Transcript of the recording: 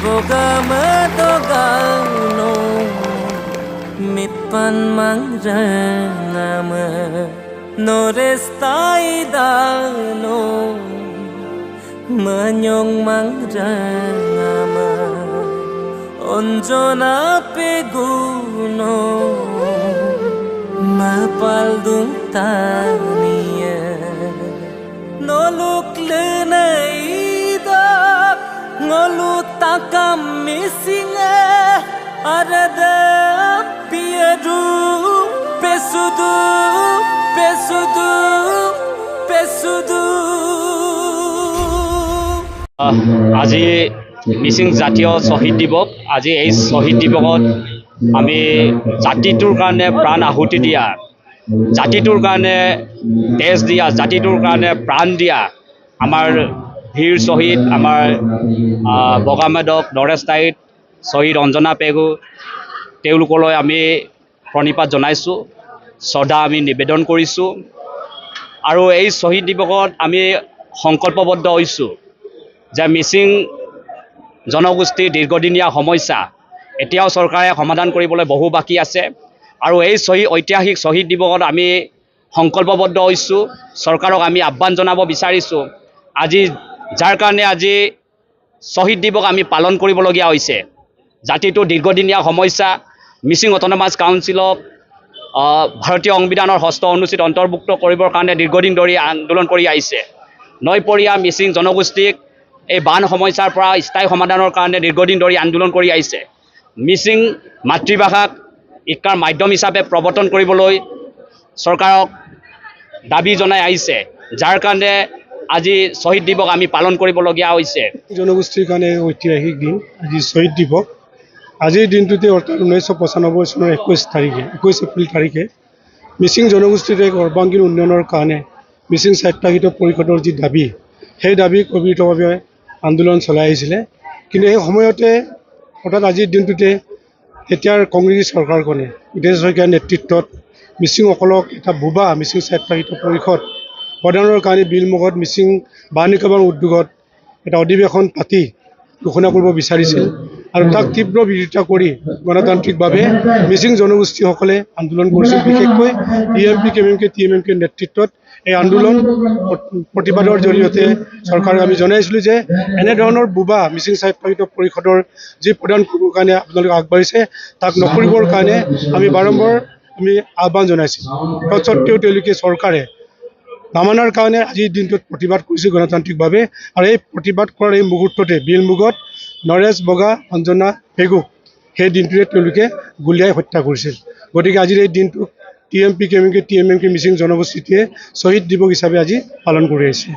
Bogamadogano mitpan mangrangama Norestai dano Manyong mangrangama Onjona peguno Mapaldung taniya Nolukle naida Ngolu takam misinga Arada piadu Pesudu Pesudu Pesudu আজি মিচিং জাতীয় শ্বহীদ দিৱস আজি এই শ্বহীদ দিৱসত আমি জাতিটোৰ কাৰণে প্ৰাণ আহুতি দিয়া জাতিটোৰ কাৰণে তেজ দিয়া জাতিটোৰ কাৰণে প্ৰাণ দিয়া আমাৰ বীৰ শ্বহীদ আমাৰ বগামেদক নৰেস্থাইত শ্বহীদ অঞ্জনা পেগু তেওঁলোকলৈ আমি প্ৰণিপাত জনাইছোঁ শ্ৰদ্ধা আমি নিবেদন কৰিছোঁ আৰু এই শ্বহীদ দিৱসত আমি সংকল্পবদ্ধ হৈছোঁ যে মিচিং জনগোষ্ঠীৰ দীৰ্ঘদিনীয়া সমস্যা এতিয়াও চৰকাৰে সমাধান কৰিবলৈ বহু বাকী আছে আৰু এই ঐতিহাসিক শ্বহীদ দিৱসত আমি সংকল্পবদ্ধ হৈছোঁ চৰকাৰক আমি আহ্বান জনাব বিচাৰিছোঁ আজি যাৰ কাৰণে আজি শ্বহীদ দিৱস আমি পালন কৰিবলগীয়া হৈছে জাতিটোৰ দীৰ্ঘদিনীয়া সমস্যা মিচিং অট'নমাছ কাউন্সিলক ভাৰতীয় সংবিধানৰ ষষ্ঠ অনুচ্ছেদ অন্তৰ্ভুক্ত কৰিবৰ কাৰণে দীৰ্ঘদিন ধৰি আন্দোলন কৰি আহিছে নৈপৰীয়া মিচিং জনগোষ্ঠীক এই বান সমস্যাৰ পৰা স্থায়ী সমাধানৰ কাৰণে দীৰ্ঘদিন ধৰি আন্দোলন কৰি আহিছে মিচিং মাতৃভাষাক শিক্ষাৰ মাধ্যম হিচাপে প্ৰৱৰ্তন কৰিবলৈ চৰকাৰক দাবী জনাই আহিছে যাৰ কাৰণে আজি শ্বহীদ দিৱস আমি পালন কৰিবলগীয়া হৈছে জনগোষ্ঠীৰ কাৰণে ঐতিহাসিক দিন আজি শ্বহীদ দিৱস আজিৰ দিনটোতে অৰ্থাৎ 1995 চনৰ 21 এপ্ৰিল তাৰিখে মিচিং জনগোষ্ঠীৰ এক সৰ্বাংগীন উন্নয়নৰ কাৰণে মিচিং স্বায়ত্তশাসিত পৰিষদৰ যি দাবী সেই দাবীক অবিৰতভাৱে আন্দোলন চলাই আহিছিলে কিন্তু এই সময়তে অৰ্থাৎ আজিৰ দিনটোতে এতিয়াৰ কংগ্ৰেছী চৰকাৰখনে উদয় শইকীয়াৰ নেতৃত্বত মিচিংসকলক এটা বুবা মিচিং স্বায়ত্তশাসিত পৰিষদ প্ৰদানৰ কাৰণে বিলমুখত মিচিং বাণিজ্যকৰণ উদ্যোগত এটা অধিৱেশন পাতি ঘোষণা কৰিব বিচাৰিছিল আৰু তাক তীব্ৰ বিৰোধিতা কৰি গণতান্ত্ৰিকভাৱে মিচিং জনগোষ্ঠীসকলে আন্দোলন কৰিছিল বিশেষকৈ টিএমকে নেতৃত্বত এই আন্দোলন প্ৰতিবাদৰ জৰিয়তে চৰকাৰক আমি জনাইছিলোঁ যে এনেধৰণৰ বুবা মিচিং স্বায়ত্তশাসিত পৰিষদৰ যি প্ৰদান কৰিবৰ কাৰণে আপোনালোকে আগবাঢ়িছে তাক নকৰিবৰ কাৰণে আমি বাৰম্বাৰ আমি আহ্বান জনাইছিলোঁ তৎসত্ত্বেও তেওঁলোকে চৰকাৰে নামানাৰ কাৰণে আজিৰ দিনটোত প্ৰতিবাদ কৰিছে গণতান্ত্ৰিকভাৱে আৰু এই প্ৰতিবাদ কৰাৰ এই মুহূৰ্ততে বিলমুখত নৰেশ বগা অঞ্জনা পেগুক সেই দিনটোতে তেওঁলোকে গুলীয়াই হত্যা কৰিছিল গতিকে আজিৰ এই দিনটোক টিএমকে মিচিং জনগোষ্ঠীয়ে শ্বহীদ দিৱস হিচাপে আজি পালন কৰি আহিছে।